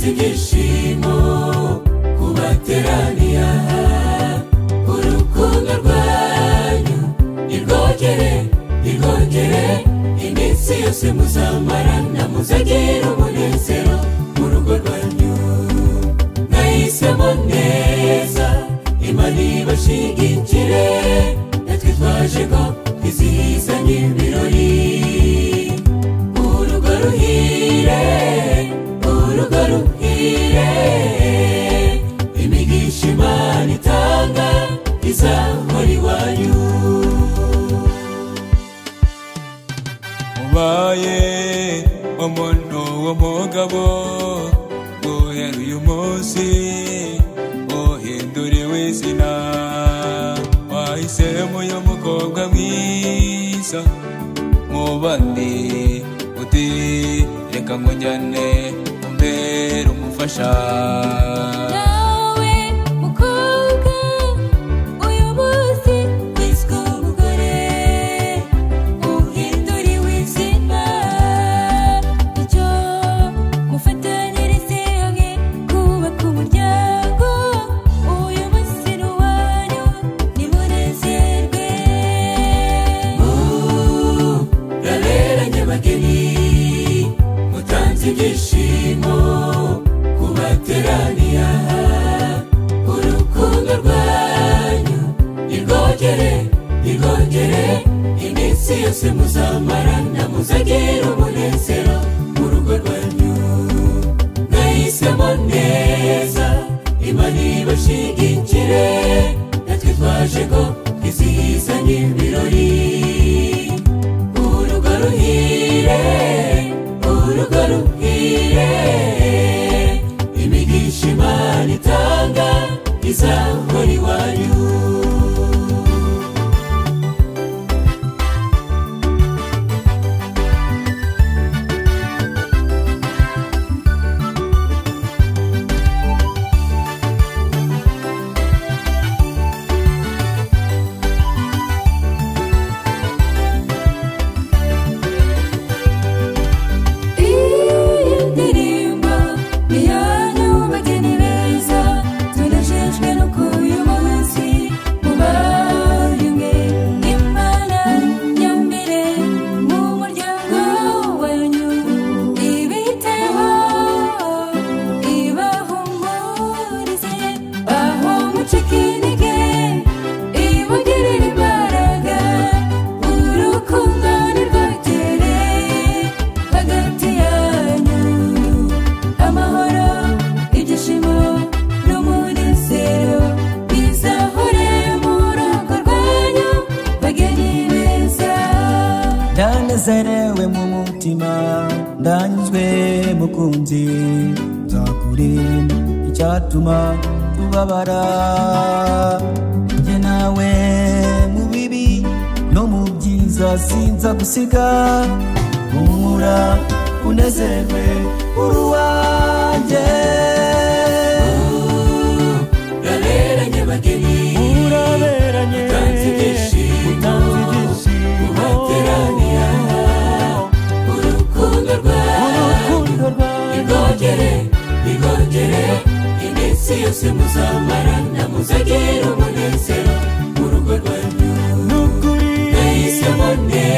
mutanze ibyishimo kubateraniye aha, urukundo rwanyu nirwogere iminsi yose muzamarana, muzagira umunezero mu rugo rwanyu. Mwahisemo neza, Imana ibashigikire, natwe twaje ngo twizihizanye ibirori. Urugo ruhire, imigisha Imana itanga izahora iwanyu. Mubaye umuntu w'umugabo, guhera uyu munsi uhinduriwe izina. Wahisemo uyu mukobwa mwiza mu bandi, uti reka ngo njyane umbere umufasha. Ibyishimo kubateraniye aha, urukundo rwanyu nirwogere iminsi yose muzamarana, muzagira umunezero mu rugo rwanyu. Mwahisemo neza, Imana ibashigikire, natwe twaje ngo twizihizanye ibirori. Urugo ruhire, imigisha Imana itanga izahora iwanyu. Ndanezerewe mu mutima, ndanyuzwe mukunzi, nzakurinda icyatuma tubabara. Njye nawe mu bibi no mu byiza sinza gusiga, humura unezerwe uri uwanjye. Uraberanye bageni, mutanze ibyishimo kubateraniye aha, urukundo rwanyu nirwogere iminsi yose muzamarana, muzagira umunezero mu rugo rwanyu. Mwahisemo neza,